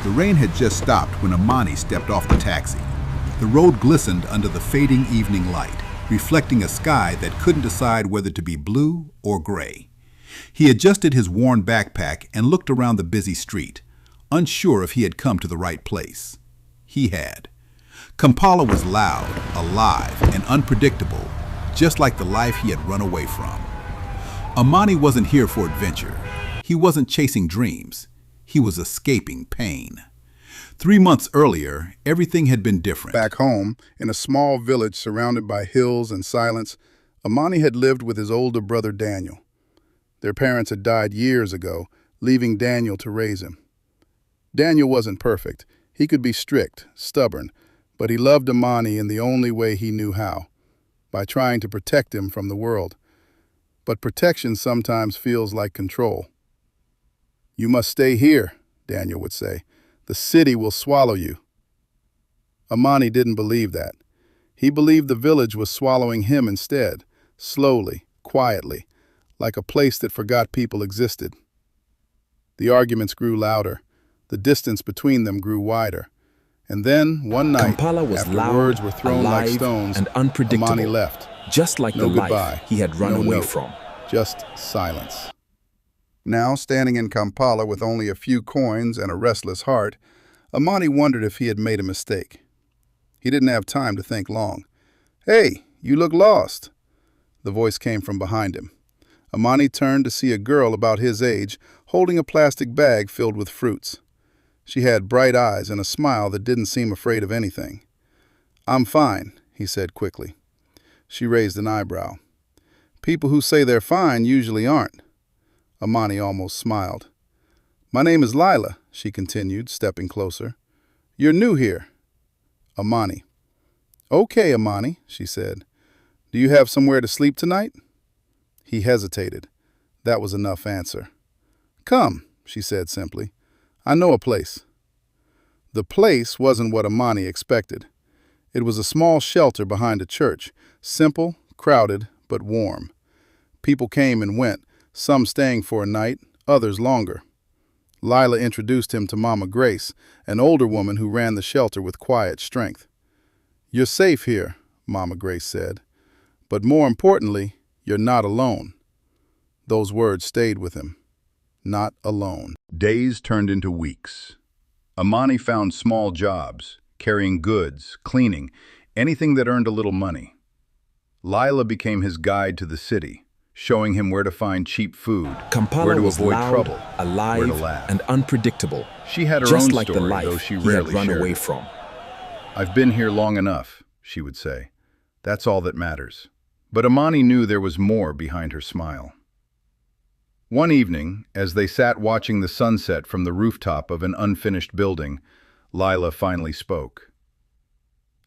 The rain had just stopped when Amani stepped off the taxi. The road glistened under the fading evening light, reflecting a sky that couldn't decide whether to be blue or gray. He adjusted his worn backpack and looked around the busy street, unsure if he had come to the right place. He had. Kampala was loud, alive, and unpredictable, just like the life he had run away from. Amani wasn't here for adventure. He wasn't chasing dreams. He was escaping pain. 3 months earlier, everything had been different. Back home, in a small village surrounded by hills and silence, Amani had lived with his older brother Daniel. Their parents had died years ago, leaving Daniel to raise him. Daniel wasn't perfect. He could be strict, stubborn, but he loved Amani in the only way he knew how, by trying to protect him from the world. But protection sometimes feels like control. "You must stay here," Daniel would say. "The city will swallow you." Amani didn't believe that. He believed the village was swallowing him instead, slowly, quietly, like a place that forgot people existed. The arguments grew louder. The distance between them grew wider. And then, one night, after words were thrown like stones, and unpredictable, Amani left. just like No the goodbye. life he had run No away note. from. Just silence. Now, standing in Kampala with only a few coins and a restless heart, Amani wondered if he had made a mistake. He didn't have time to think long. "Hey, you look lost." The voice came from behind him. Amani turned to see a girl about his age holding a plastic bag filled with fruits. She had bright eyes and a smile that didn't seem afraid of anything. "I'm fine," he said quickly. She raised an eyebrow. "People who say they're fine usually aren't." Amani almost smiled. "My name is Lila," she continued, stepping closer. "You're new here." Amani. "Okay, Amani," she said. "Do you have somewhere to sleep tonight?" He hesitated. That was enough answer. "Come," she said simply. "I know a place." The place wasn't what Amani expected. It was a small shelter behind a church, simple, crowded, but warm. People came and went, some staying for a night, others longer. Lila introduced him to Mama Grace, an older woman who ran the shelter with quiet strength. "You're safe here," Mama Grace said. "But more importantly, you're not alone." Those words stayed with him. Not alone. Days turned into weeks. Amani found small jobs, carrying goods, cleaning, anything that earned a little money. Lila became his guide to the city, showing him where to find cheap food, Kampala where to was avoid loud, trouble, alive, where to laugh. and unpredictable, She had her just own like story, the life though she he rarely had run shared away it. from. "I've been here long enough," she would say. "That's all that matters." But Amani knew there was more behind her smile. One evening, as they sat watching the sunset from the rooftop of an unfinished building, Lila finally spoke.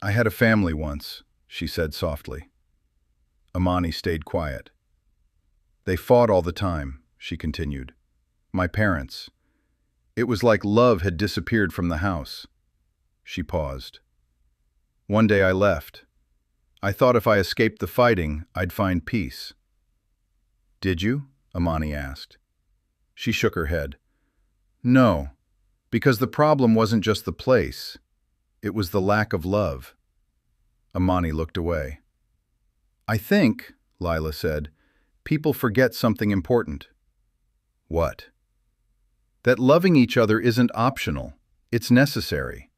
"I had a family once," she said softly. Amani stayed quiet. "They fought all the time," she continued. "My parents. It was like love had disappeared from the house." She paused. "One day I left. I thought if I escaped the fighting, I'd find peace." "Did you?" Amani asked. She shook her head. "No, because the problem wasn't just the place. It was the lack of love." Amani looked away. "I think," Lila said, "people forget something important." "What?" "That loving each other isn't optional. It's necessary."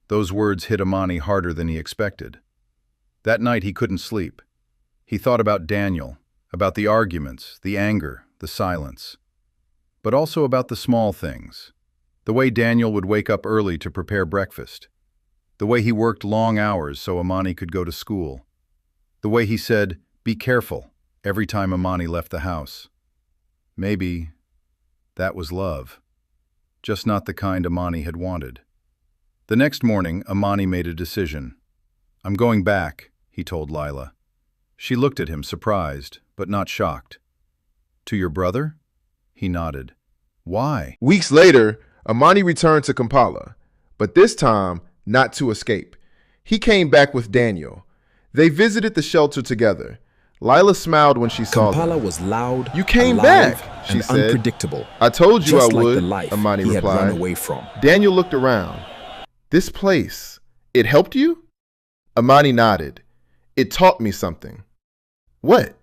Those words hit Amani harder than he expected. That night he couldn't sleep. He thought about Daniel, about the arguments, the anger, the silence. But also about the small things. The way Daniel would wake up early to prepare breakfast. The way he worked long hours so Amani could go to school. The way he said, "Be careful," every time Amani left the house. Maybe that was love. Just not the kind Amani had wanted. The next morning, Amani made a decision. "I'm going back," he told Lila. She looked at him, surprised, but not shocked. "To your brother?" He nodded. "Why?" Weeks later, Amani returned to Kampala, but this time not to escape. He came back with Daniel. They visited the shelter together. Lila smiled when she saw Kampala them. was loud, "You came alive, back," she and said. unpredictable. "I told you Just I like would," the life Amani he had run replied. away from. Daniel looked around. "This place, it helped you?" Amani nodded. "It taught me something." "What?"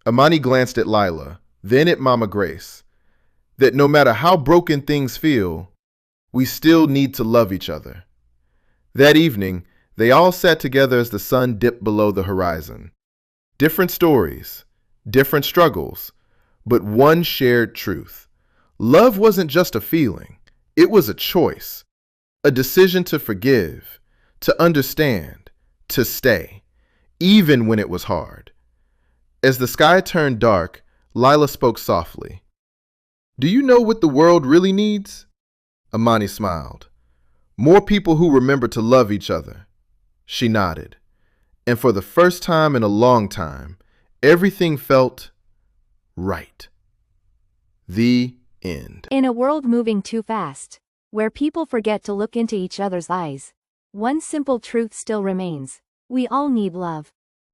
Amani glanced at Lila, then at Mama Grace. "That no matter how broken things feel, we still need to love each other." That evening, they all sat together as the sun dipped below the horizon. Different stories, different struggles, but one shared truth. Love wasn't just a feeling. It was a choice, a decision to forgive, to understand, to stay, even when it was hard. As the sky turned dark, Lila spoke softly. "Do you know what the world really needs?" Amani smiled. "More people who remember to love each other." She nodded. And for the first time in a long time, everything felt right. The end. In a world moving too fast, where people forget to look into each other's eyes, one simple truth still remains. We all need love.